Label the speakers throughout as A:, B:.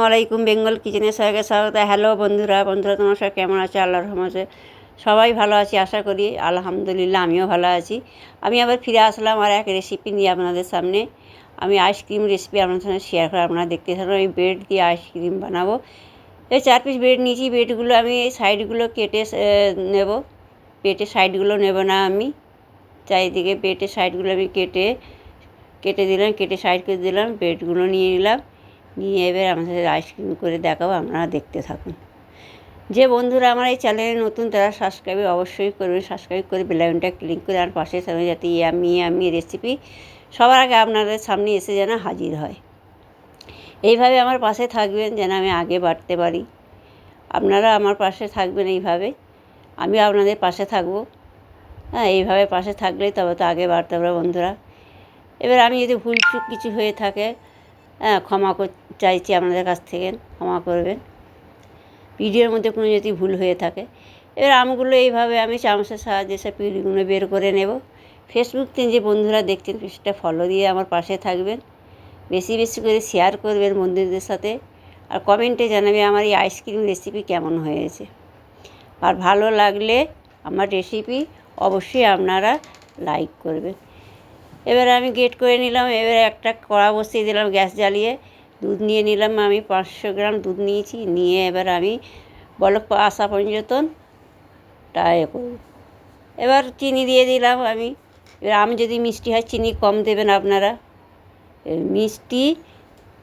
A: আলাইকুম। বেঙ্গল কিচেনে সবাইকে স্বাগত। হ্যালো বন্ধুরা, তোমার সবাই কেমন আছে? আল্লাহর রহমতে সবাই ভালো আছি আশা করি। আলহামদুলিল্লাহ আমিও ভালো আছি। আমি আবার ফিরে আসলাম আর এক রেসিপি নিয়ে আপনাদের সামনে। আমি আইসক্রিম রেসিপি আপনাদের সামনে শেয়ার করে আপনারা দেখতে থাকুন। আমি ব্রেড দিয়ে আইসক্রিম বানাবো। এই 4 পিস ব্রেড নিয়েছি। ব্রেডগুলো আমি এই সাইডগুলো কেটে নেব। পেটের সাইডগুলো নেব না আমি, চারিদিকে পেটের সাইডগুলো আমি কেটে দিলাম, কেটে সাইড করে দিলাম। ব্রেডগুলো নিয়ে নিলাম, নিয়ে এবার আমাদের আইসক্রিম করে দেখাবো। আপনারা দেখতে থাকুন। যে বন্ধুরা আমার এই চ্যানেলে নতুন তারা সাবস্ক্রাইব অবশ্যই করবে। সাবস্ক্রাইব করে বেল আইকনটা ক্লিক করে আর পাশে থাকবে, যাতে আমি রেসিপি সবার আগে আপনাদের সামনে এসে যেন হাজির হয়। এইভাবে আমার পাশে থাকবেন যেন আমি আগে বাড়তে পারি। আপনারা আমার পাশে থাকবেন এইভাবে, আমিও আপনাদের পাশে থাকবো। হ্যাঁ, এইভাবে পাশে থাকলেই তবে তো আগে বাড়তে পারবো বন্ধুরা। এবার আমি যদি ভুল চুক কিছু হয়ে থাকে, ক্ষমা চাইছি আপনাদের কাছ থেকে, ক্ষমা করবেন। ভিডিওর মধ্যে কোনো যদি ভুল হয়ে থাকে, এবার আমগুলো এইভাবে আমি চামচের সাহায্যে সব পিউরিগুলো বের করে নেব। ফেসবুক থেকে যে বন্ধুরা দেখছেন পেজটা ফলো দিয়ে আমার পাশে থাকবেন, বেশি বেশি করে শেয়ার করবেন বন্ধুদের সাথে, আর কমেন্টে জানাবে আমার এই আইসক্রিম রেসিপি কেমন হয়েছে। আর ভালো লাগলে আমার রেসিপি অবশ্যই আপনারা লাইক করবেন। এবার আমি গ্রেট করে নিলাম। এবার একটা কড়া বসিয়ে দিলাম গ্যাস জ্বালিয়ে। দুধ নিয়ে নিলাম, আমি 500 গ্রাম দুধ নিয়েছি। নিয়ে এবার আমি বলক আসা পর্যন্ত টাই করব। এবার চিনি দিয়ে দিলাম আমি। এবার আমি যদি মিষ্টি হয় চিনি কম দেবেন আপনারা, মিষ্টি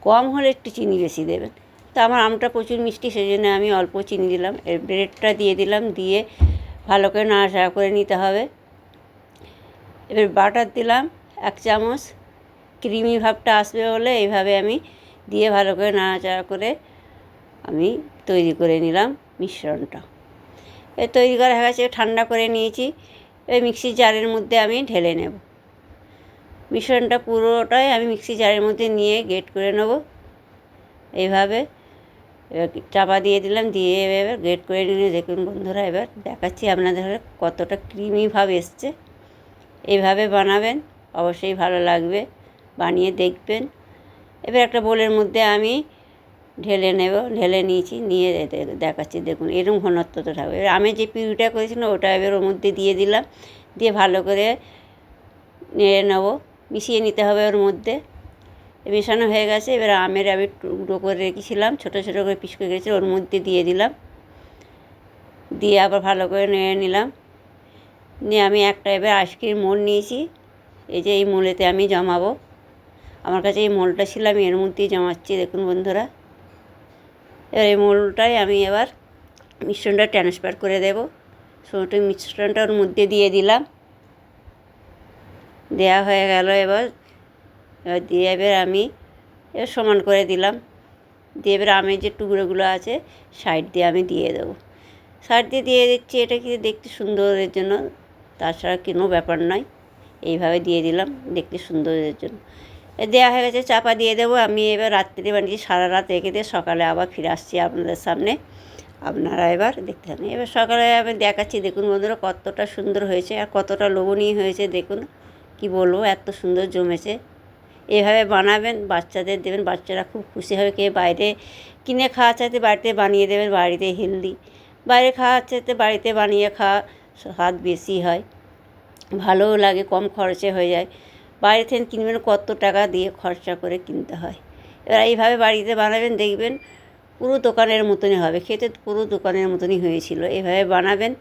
A: কম হলে একটু চিনি বেশি দেবেন। তো আমার আমটা প্রচুর মিষ্টি, সেই জন্য আমি অল্প চিনি দিলাম। এর ব্রেডটা দিয়ে দিলাম, দিয়ে ভালো করে নাড়াচাড়া করে নিতে হবে। এবার বাটার দিলাম 1 চামচ, ক্রিমি ভাবটা আসবে বলে এইভাবে আমি দিয়ে ভালো করে নাড়াচাড়া করে আমি তৈরি করে নিলাম মিশ্রণটা। তৈরি করা হয়ে গেছে, ঠান্ডা করে নিয়েছি। এই মিক্সির জারের মধ্যে আমি ঢেলে নেব। মিশ্রণটা পুরোটাই আমি মিক্সি জারের মধ্যে নিয়ে গ্রেট করে নেব এইভাবে। এবার চাপা দিয়ে দিলাম, দিয়ে এবার গ্রেট করে নিয়ে দেখুন বন্ধুরা, এবার দেখাচ্ছি আপনাদের কতটা ক্রিমি ভাব এসছে। এইভাবে বানাবেন, অবশ্যই ভালো লাগবে, বানিয়ে দেখবেন। এবার একটা বোলের মধ্যে আমি ঢেলে নেব। ঢেলে নিয়েছি, নিয়ে দেখাচ্ছি দেখুন এরকম ঘনত্বটা থাকবে। এবার আমি যে পিউরিটা করেছিলাম ওটা এবার ওর মধ্যে দিয়ে দিলাম, দিয়ে ভালো করে নেড়ে নেব, মিশিয়ে নিতে হবে ওর মধ্যে। মেশানো হয়ে গেছে। এবার আমের আমি টুকরো করে রেখেছিলাম, ছোটো ছোটো করে পিস করে রেখেছি, ওর মধ্যে দিয়ে দিলাম। দিয়ে আবার ভালো করে নেড়ে নিলাম। নিয়ে আমি একটা এবার আইসক্রিম মোল্ড নিয়েছি। এই যে এই মোলেতে আমি জমাবো। আমার কাছে এই মোলটা ছিল, আমি এর মধ্যেই জমাচ্ছি দেখুন বন্ধুরা। এবার এই মোলটাই আমি এবার মিশ্রণটা ট্রান্সফার করে দেব। সমস্ত মিশ্রণটা ওর মধ্যে দিয়ে দিলাম, দেওয়া হয়ে গেল। এবার দিয়ে এবার আমি এবার সমান করে দিলাম। দিয়ে এবার আমের যে টুকরোগুলো আছে সাইড দিয়ে আমি দিয়ে দেবো। সাইড দিয়ে দিচ্ছি, এটা কি দেখতে সুন্দরের জন্য, তাছাড়া কোনো ব্যাপার নয়। এইভাবে দিয়ে দিলাম দেখতে সুন্দরের জন্য। দেওয়া হয়ে গেছে, চাপা দিয়ে দেবো। আমি এবার রাত্রে বানিয়েছি, সারা রাত রেখে দিয়ে সকালে আবার ফিরে আসছি আপনাদের সামনে। আপনারা এবার দেখতে থাকুন। এবার সকালে আমি দেখাচ্ছি দেখুন বন্ধুরা কতটা সুন্দর হয়েছে আর কতটা লোভনীয় হয়েছে। দেখুন কি বলবো, এত সুন্দর জমেছে। এভাবে বানাবেন, বাচ্চাদের দেবেন, বাচ্চারা খুব খুশি হবে। কে বাইরে কিনে খাওয়ার চাইতে বাড়িতে বানিয়ে দেবেন, বাড়িতে হেলদি। বাইরে খাওয়ার চাইতে বাড়িতে বানিয়ে খাওয়া স্বাদ বেশি হয়, ভালোও লাগে, কম খরচে হয়ে যায়। বাইরে থেকে কিনবেন কত টাকা দিয়ে খরচা করে কিনতে হয়। এবার এইভাবে বাড়িতে বানাবেন, দেখবেন পুরো দোকানের মতনই হবে, খেতে পুরো দোকানের মতনই হয়েছিল। এভাবে বানাবেন,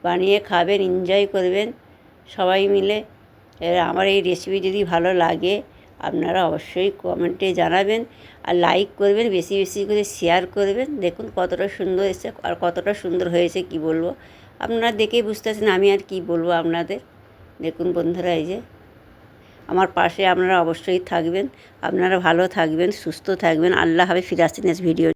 A: বানিয়ে খাবেন, এনজয় করবেন সবাই মিলে। এবার আমার এই রেসিপি যদি ভালো লাগে আপনারা অবশ্যই কমেন্টে জানাবেন আর লাইক করবেন, বেশি বেশি করে শেয়ার করবেন। দেখুন কতটা সুন্দর এসেছে আর কতটা সুন্দর হয়েছে কি বলবো, আপনারা দেখেই বুঝতে পারছেন আমি আর কি বলবো আপনাদের। দেখুন বন্ধুরা, এই যে আমার পাশে আপনারা অবশ্যই থাকবেন। আপনারা ভালো থাকবেন, সুস্থ থাকবেন। আল্লাহ হাফেজ। ফিরে আসছি নেক্সট ভিডিও।